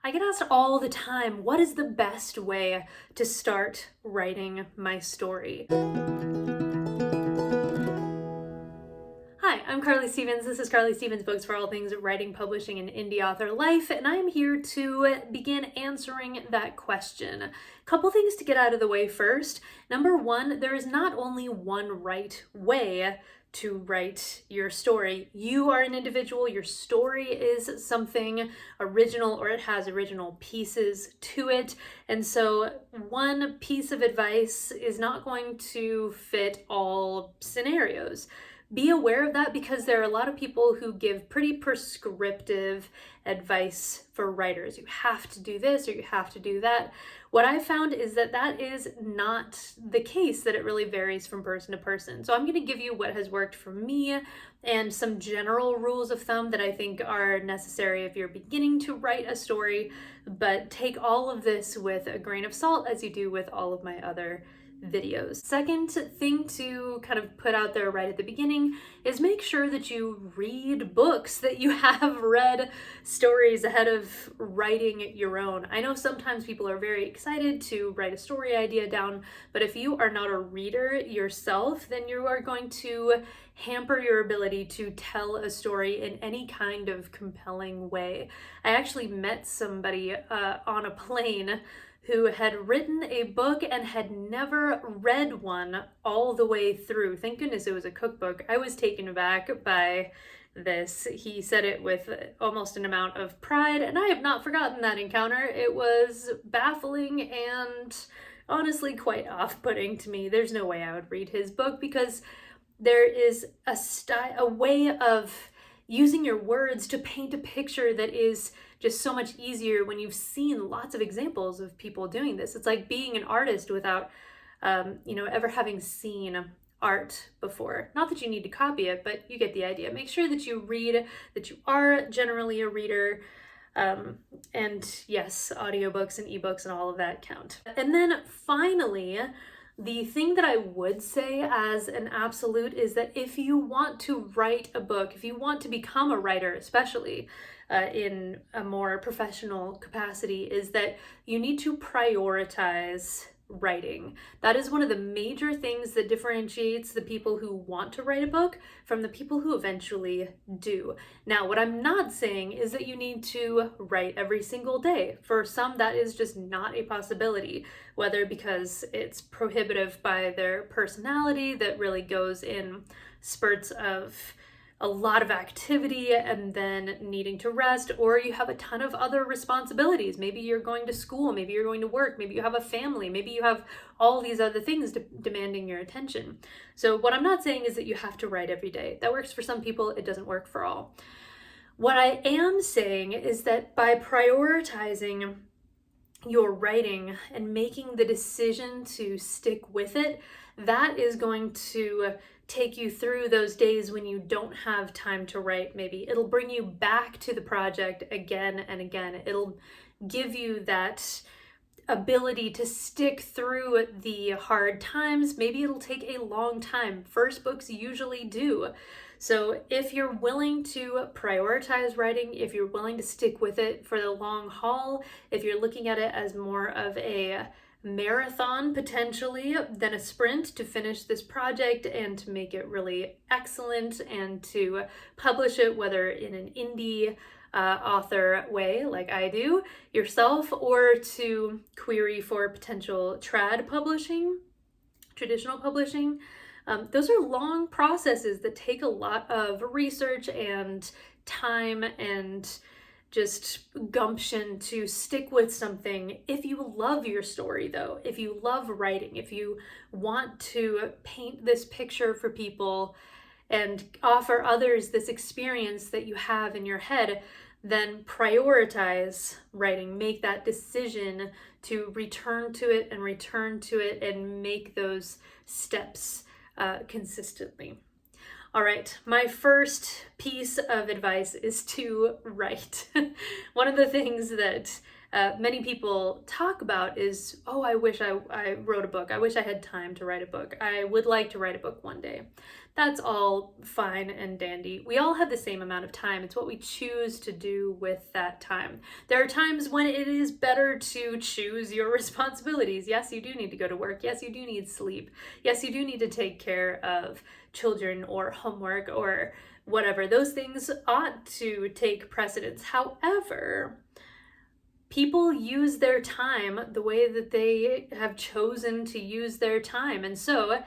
I get asked all the time, what is the best way to start writing my story? Hi, I'm Carly Stevens. This is Carly Stevens Books for all things writing, publishing, and indie author life, and I'm here to begin answering that question. Couple things to get out of the way first. Number one, there is not only one right way to write your story. You are an individual, your story is something original, or it has original pieces to it, and so one piece of advice is not going to fit all scenarios. Be aware of that because there are a lot of people who give pretty prescriptive advice for writers. You have to do this or you have to do that. What I found is that that is not the case, that it really varies from person to person. So I'm going to give you what has worked for me and some general rules of thumb that I think are necessary if you're beginning to write a story, but take all of this with a grain of salt as you do with all of my other videos. Second thing to kind of put out there right at the beginning is make sure that you read books, that you have read stories ahead of writing your own. I know sometimes people are very excited to write a story idea down, but if you are not a reader yourself, then you are going to hamper your ability to tell a story in any kind of compelling way. I actually met somebody on a plane who had written a book and had never read one all the way through. Thank goodness it was a cookbook. I was taken aback by this. He said it with almost an amount of pride, and I have not forgotten that encounter. It was baffling and honestly quite off-putting to me. There's no way I would read his book because there is a way of using your words to paint a picture that is just so much easier when you've seen lots of examples of people doing this. It's like being an artist without, ever having seen art before. Not that you need to copy it, but you get the idea. Make sure that you read, that you are generally a reader. And yes, audiobooks and ebooks and all of that count. And then finally, the thing that I would say as an absolute is that if you want to write a book, if you want to become a writer, especially in a more professional capacity, is that you need to prioritize writing. That is one of the major things that differentiates the people who want to write a book from the people who eventually do. Now, what I'm not saying is that you need to write every single day. For some, that is just not a possibility, whether because it's prohibitive by their personality that really goes in spurts of a lot of activity and then needing to rest, or you have a ton of other responsibilities. Maybe you're going to school, maybe you're going to work, maybe you have a family, maybe you have all these other things demanding your attention. So what I'm not saying is that you have to write every day. That works for some people, it doesn't work for all. What I am saying is that by prioritizing your writing and making the decision to stick with it, that is going to take you through those days when you don't have time to write. Maybe it'll bring you back to the project again and again. It'll give you that ability to stick through the hard times. Maybe it'll take a long time. First books usually do. So if you're willing to prioritize writing, if you're willing to stick with it for the long haul, if you're looking at it as more of a marathon potentially than a sprint to finish this project and to make it really excellent and to publish it, whether in an indie author way like I do yourself, or to query for potential trad publishing, traditional publishing. Those are long processes that take a lot of research and time and just gumption to stick with something. If you love your story though, if you love writing, if you want to paint this picture for people and offer others this experience that you have in your head, then prioritize writing. Make that decision to return to it and make those steps consistently. All right, my first piece of advice is to write. One of the things that many people talk about is, oh, I wish I wrote a book. I wish I had time to write a book. I would like to write a book one day. That's all fine and dandy. We all have the same amount of time. It's what we choose to do with that time. There are times when it is better to choose your responsibilities. Yes, you do need to go to work. Yes, you do need sleep. Yes, you do need to take care of children or homework or whatever. Those things ought to take precedence. However, people use their time the way that they have chosen to use their time. And so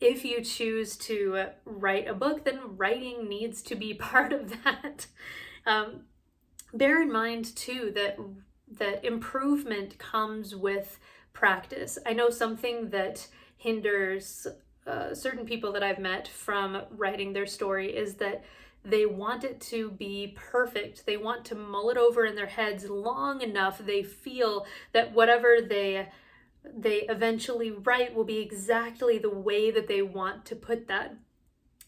if you choose to write a book, then writing needs to be part of that. Bear in mind too that improvement comes with practice. I know something that hinders certain people that I've met from writing their story is that they want it to be perfect. They want to mull it over in their heads long enough. They feel that whatever they eventually write will be exactly the way that they want to put that.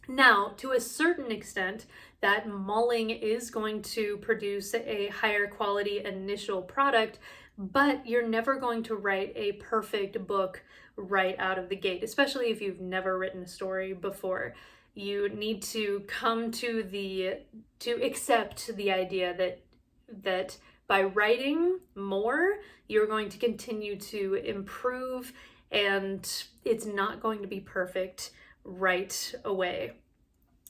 Now, to a certain extent, that mulling is going to produce a higher quality initial product, but you're never going to write a perfect book right out of the gate, especially if you've never written a story before. You need to come to accept the idea that by writing more, you're going to continue to improve, and it's not going to be perfect right away.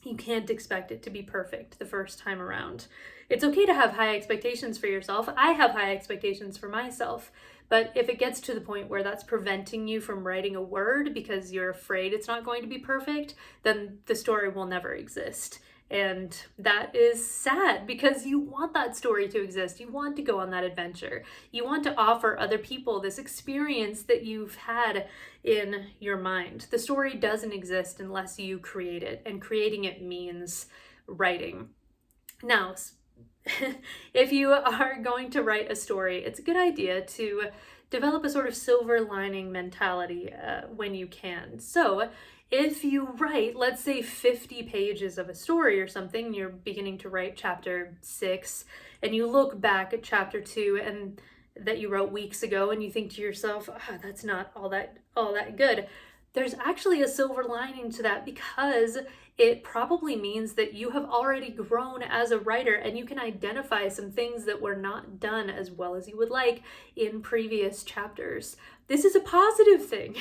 You can't expect it to be perfect the first time around. It's okay to have high expectations for yourself. I have high expectations for myself. But if it gets to the point where that's preventing you from writing a word because you're afraid it's not going to be perfect, then the story will never exist. And that is sad because you want that story to exist. You want to go on that adventure. You want to offer other people this experience that you've had in your mind. The story doesn't exist unless you create it, and creating it means writing. Now, if you are going to write a story, it's a good idea to develop a sort of silver lining mentality when you can. So if you write, let's say 50 pages of a story or something, you're beginning to write chapter 6, and you look back at chapter 2 and that you wrote weeks ago, and you think to yourself, that's not all that good. There's actually a silver lining to that, because it probably means that you have already grown as a writer and you can identify some things that were not done as well as you would like in previous chapters. This is a positive thing.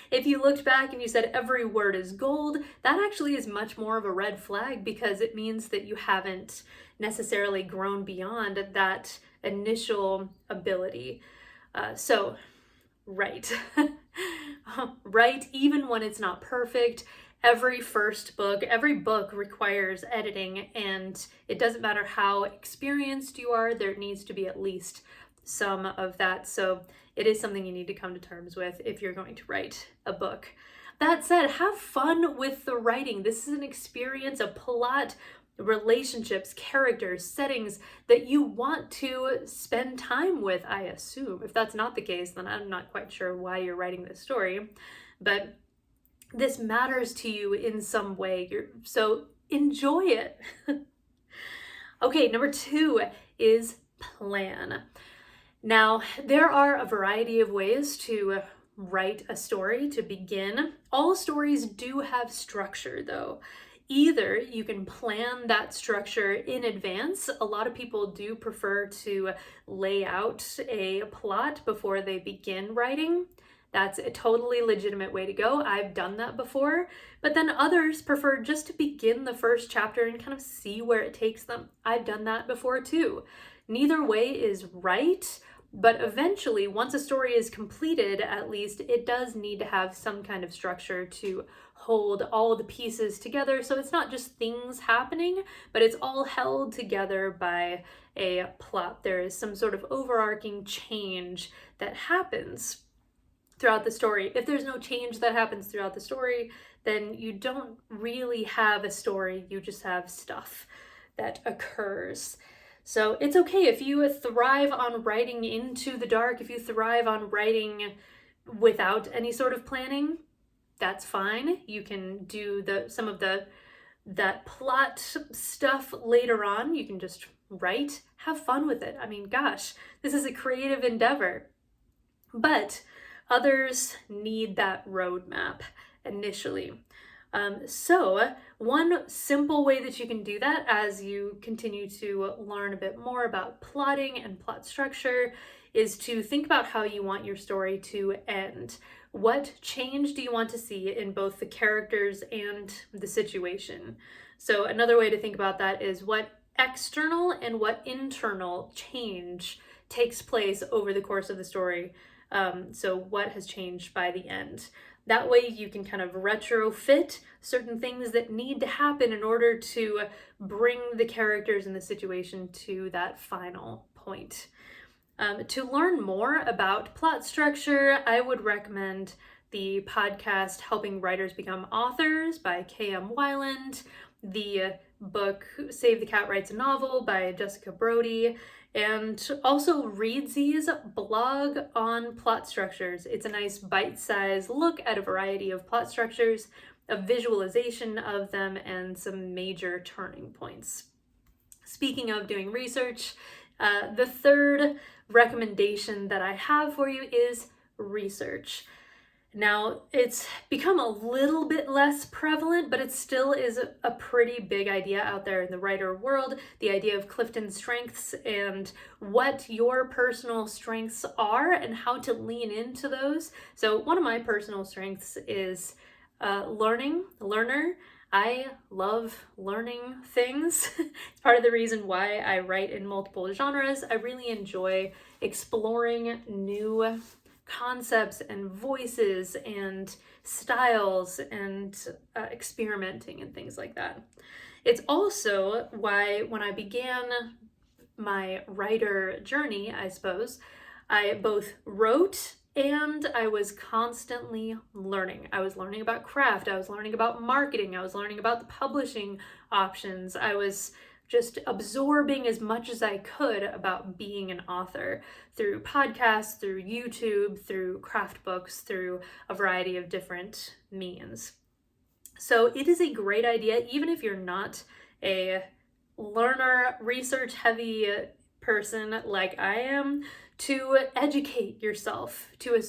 If you looked back and you said every word is gold, that actually is much more of a red flag, because it means that you haven't necessarily grown beyond that initial ability. So write. Write even when it's not perfect. Every book requires editing, and it doesn't matter how experienced you are, there needs to be at least some of that. So it is something you need to come to terms with if you're going to write a book. That said, have fun with the writing. This is an experience, a plot, relationships, characters, settings that you want to spend time with, I assume. If that's not the case, then I'm not quite sure why you're writing this story, but this matters to you in some way. So enjoy it. Okay, number 2 is plan. Now, there are a variety of ways to write a story to begin. All stories do have structure, though. Either you can plan that structure in advance. A lot of people do prefer to lay out a plot before they begin writing. That's a totally legitimate way to go. I've done that before. But then others prefer just to begin the first chapter and kind of see where it takes them. I've done that before too. Neither way is right, but eventually, once a story is completed, at least, it does need to have some kind of structure to hold all the pieces together. So it's not just things happening, but it's all held together by a plot. There is some sort of overarching change that happens throughout the story. If there's no change that happens throughout the story, then you don't really have a story, you just have stuff that occurs. So it's okay if you thrive on writing into the dark, if you thrive on writing without any sort of planning, that's fine. You can do some of that plot stuff later on. You can just write, have fun with it. I mean, gosh, this is a creative endeavor. But others need that roadmap initially. So one simple way that you can do that as you continue to learn a bit more about plotting and plot structure is to think about how you want your story to end. What change do you want to see in both the characters and the situation? So another way to think about that is what external and what internal change takes place over the course of the story. So what has changed by the end? That way you can kind of retrofit certain things that need to happen in order to bring the characters and the situation to that final point. To learn more about plot structure, I would recommend the podcast Helping Writers Become Authors by K.M. Weiland, the book Save the Cat Writes a Novel by Jessica Brody, and also Readsy's blog on plot structures. It's a nice bite-sized look at a variety of plot structures, a visualization of them, and some major turning points. Speaking of doing research, the third recommendation that I have for you is research. Now, it's become a little bit less prevalent, but it still is a pretty big idea out there in the writer world, the idea of Clifton strengths and what your personal strengths are and how to lean into those. So one of my personal strengths is learner. I love learning things. It's part of the reason why I write in multiple genres. I really enjoy exploring new concepts and voices and styles and experimenting and things like that. It's also why when I began my writer journey, I suppose, I both wrote and I was constantly learning. I was learning about craft, I was learning about marketing, I was learning about the publishing options. I was just absorbing as much as I could about being an author through podcasts, through YouTube, through craft books, through a variety of different means. So it is a great idea, even if you're not a learner, research-heavy person like I am, to educate yourself to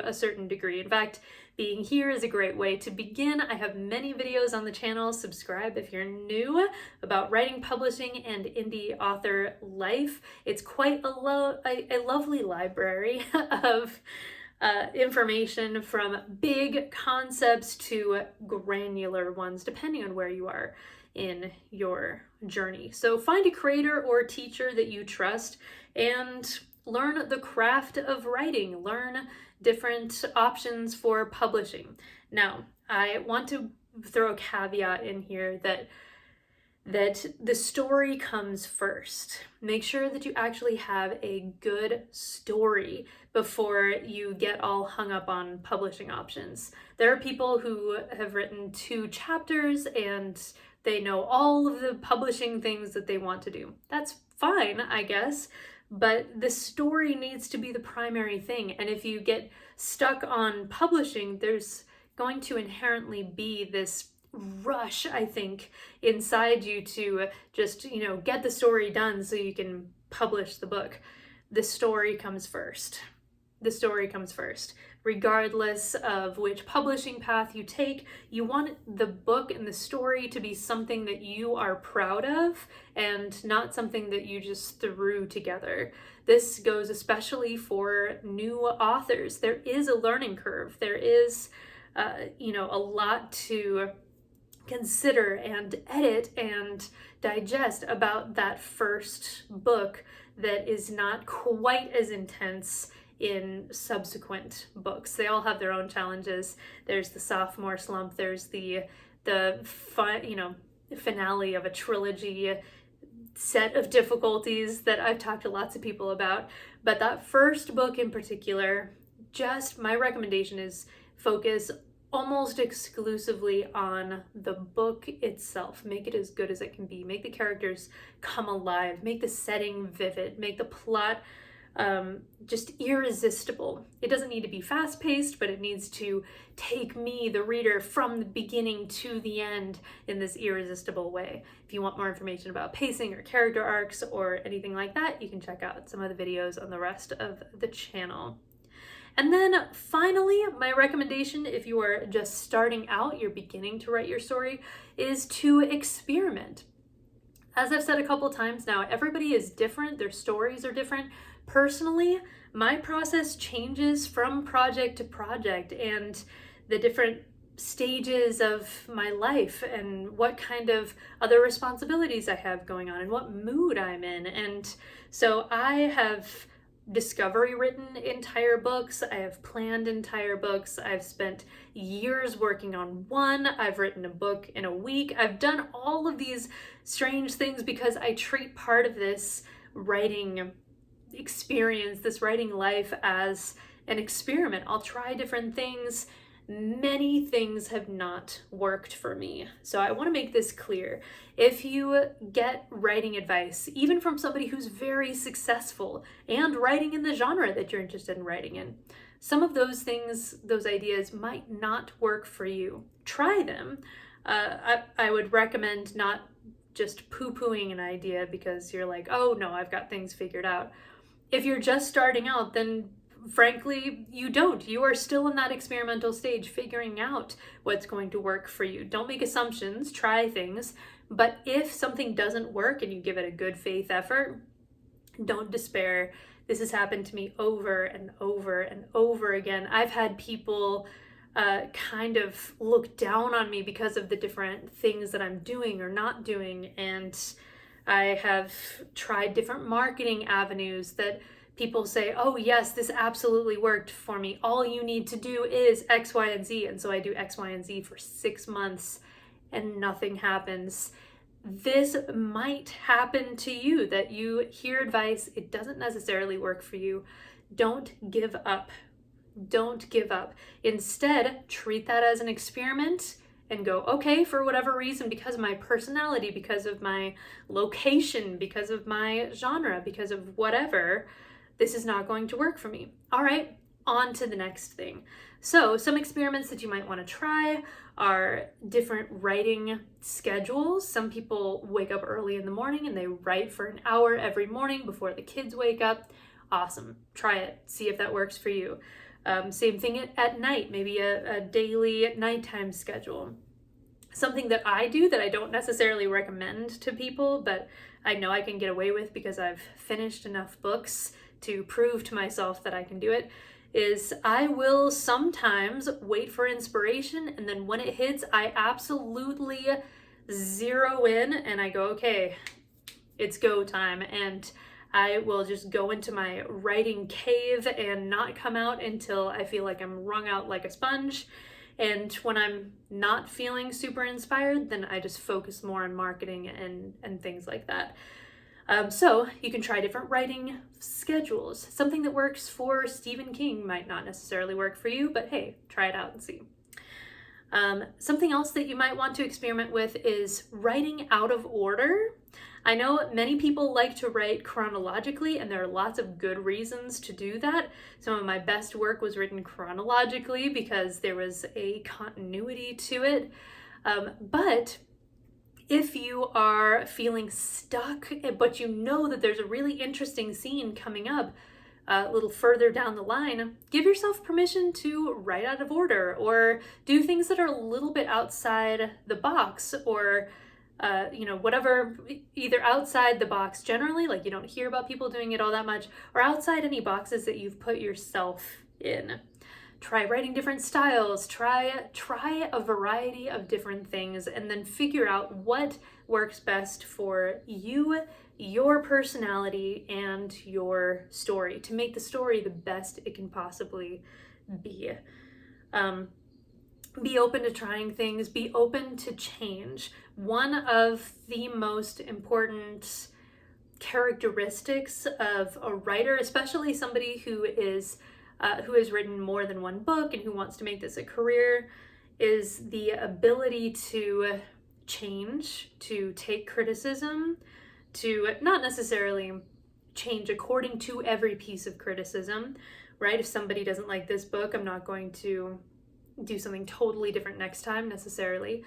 a certain degree. In fact, being here is a great way to begin. I have many videos on the channel. Subscribe if you're new about writing, publishing, and indie author life. It's quite a lovely library of information from big concepts to granular ones, depending on where you are in your journey. So find a creator or teacher that you trust and learn the craft of writing, learn different options for publishing. Now, I want to throw a caveat in here that the story comes first. Make sure that you actually have a good story before you get all hung up on publishing options. There are people who have written 2 chapters and they know all of the publishing things that they want to do. That's fine, I guess, but the story needs to be the primary thing. And if you get stuck on publishing, there's going to inherently be this rush, I think, inside you to just, get the story done so you can publish the book. The story comes first. The story comes first. Regardless of which publishing path you take, you want the book and the story to be something that you are proud of and not something that you just threw together. This goes especially for new authors. There is a learning curve. There is, a lot to consider and edit and digest about that first book that is not quite as intense in subsequent books. They all have their own challenges. There's the sophomore slump, there's the finale of a trilogy set of difficulties that I've talked to lots of people about. But that first book in particular, just my recommendation is focus almost exclusively on the book itself. Make it as good as it can be. Make the characters come alive. Make the setting vivid. Make the plot just irresistible. It doesn't need to be fast-paced, but it needs to take me, the reader, from the beginning to the end in this irresistible way. If you want more information about pacing or character arcs or anything like that, you can check out some of the videos on the rest of the channel. And then finally, my recommendation, if you are just starting out, you're beginning to write your story, is to experiment. As I've said a couple times now, everybody is different, their stories are different. Personally, my process changes from project to project, and the different stages of my life and what kind of other responsibilities I have going on and what mood I'm in. And so I have discovery written entire books, I have planned entire books, I've spent years working on one, I've written a book in a week. I've done all of these strange things because I treat part of this writing experience, this writing life, as an experiment. I'll try different things. Many things have not worked for me. So I want to make this clear. If you get writing advice, even from somebody who's very successful and writing in the genre that you're interested in writing in, some of those things, those ideas might not work for you. Try them. I would recommend not just poo-pooing an idea because you're like, oh no, I've got things figured out. If you're just starting out, then frankly, you don't. You are still in that experimental stage, figuring out what's going to work for you. Don't make assumptions, try things. But if something doesn't work and you give it a good faith effort, don't despair. This has happened to me over and over and over again. I've had people kind of look down on me because of the different things that I'm doing or not doing. And I have tried different marketing avenues that people say, oh yes, this absolutely worked for me. All you need to do is X, Y, and Z. And so I do X, Y, and Z for 6 months and nothing happens. This might happen to you, that you hear advice, it doesn't necessarily work for you. Don't give up. Don't give up. Instead, treat that as an experiment and go, okay, for whatever reason, because of my personality, because of my location, because of my genre, because of whatever, this is not going to work for me. All right, on to the next thing. So some experiments that you might want to try are different writing schedules. Some people wake up early in the morning and they write for an hour every morning before the kids wake up. Awesome. Try it. See if that works for you. Same thing at night, maybe a daily nighttime schedule. Something that I do that I don't necessarily recommend to people, but I know I can get away with because I've finished enough books to prove to myself that I can do it, is I will sometimes wait for inspiration, and then when it hits, I absolutely zero in and I go, okay, it's go time. And I will just go into my writing cave and not come out until I feel like I'm wrung out like a sponge. And when I'm not feeling super inspired, then I just focus more on marketing and things like that. So you can try different writing schedules. Something that works for Stephen King might not necessarily work for you, but hey, try it out and see. Something else that you might want to experiment with is writing out of order. I know many people like to write chronologically, and there are lots of good reasons to do that. Some of my best work was written chronologically because there was a continuity to it. But if you are feeling stuck, but you know that there's a really interesting scene coming up a little further down the line, give yourself permission to write out of order or do things that are a little bit outside the box, or whatever, either outside the box generally, like you don't hear about people doing it all that much, or outside any boxes that you've put yourself in. Try writing different styles, try a variety of different things, and then figure out what works best for you, your personality, and your story to make the story the best it can possibly be. Be open to trying things, be open to change. One of the most important characteristics of a writer, especially somebody who has written more than one book and who wants to make this a career, is the ability to change, to take criticism, to not necessarily change according to every piece of criticism, right? If somebody doesn't like this book, I'm not going to do something totally different next time necessarily,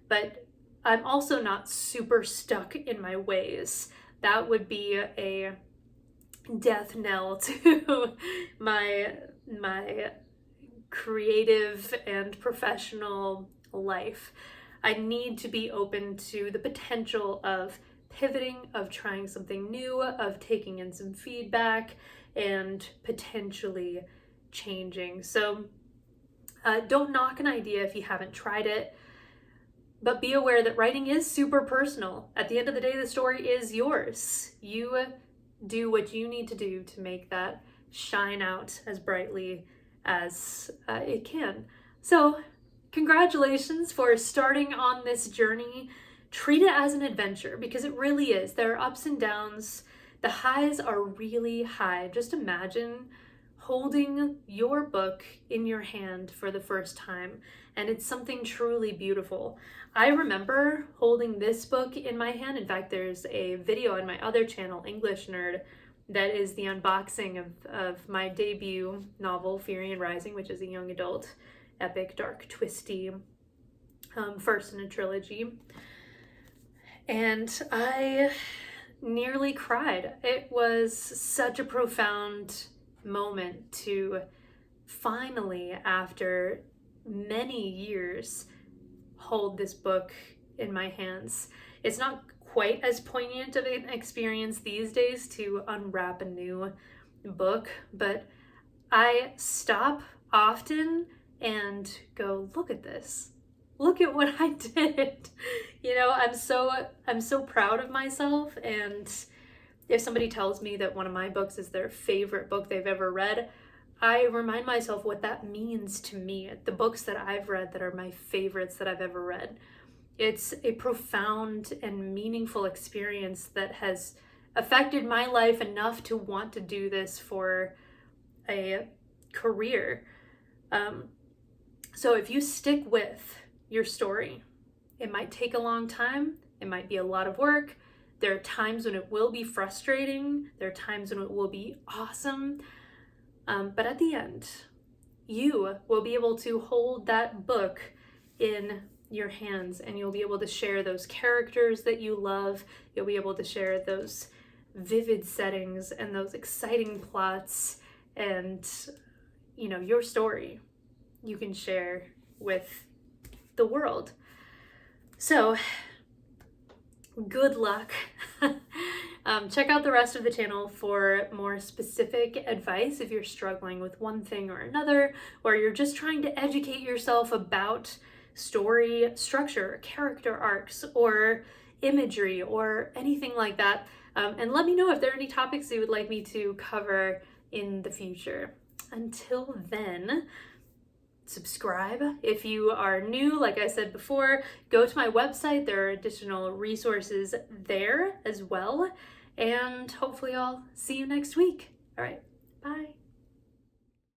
but I'm also not super stuck in my ways. That would be a death knell to my creative and professional life. I need to be open to the potential of pivoting, of trying something new, of taking in some feedback, and potentially changing. So don't knock an idea if you haven't tried it, but be aware that writing is super personal. At the end of the day, the story is yours. You do what you need to do to make that shine out as brightly as it can. So congratulations for starting on this journey. Treat it as an adventure, because it really is. There are ups and downs. The highs are really high. Just imagine holding your book in your hand for the first time, and it's something truly beautiful. I remember holding this book in my hand. In fact, there's a video on my other channel, English Nerd, that is the unboxing of my debut novel, Fury and Rising, which is a young adult, epic, dark, twisty, first in a trilogy. And I nearly cried. It was such a profound moment to finally, after many years, hold this book in my hands. It's not quite as poignant of an experience these days to unwrap a new book, but I stop often and go, look at this. Look at what I did. You know, I'm so proud of myself, and if somebody tells me that one of my books is their favorite book they've ever read, I remind myself what that means to me. The books that I've read that are my favorites that I've ever read. It's a profound and meaningful experience that has affected my life enough to want to do this for a career. So if you stick with your story, it might take a long time. It might be a lot of work. There are times when it will be frustrating. There are times when it will be awesome. But at the end, you will be able to hold that book in your hands, and you'll be able to share those characters that you love. You'll be able to share those vivid settings and those exciting plots, and, you know, your story you can share with the world. So good luck. Check out the rest of the channel for more specific advice if you're struggling with one thing or another, or you're just trying to educate yourself about story structure, character arcs, or imagery, or anything like that. And let me know if there are any topics you would like me to cover in the future. Until then, subscribe. If you are new, like I said before, go to my website. There are additional resources there as well. And hopefully I'll see you next week. All right.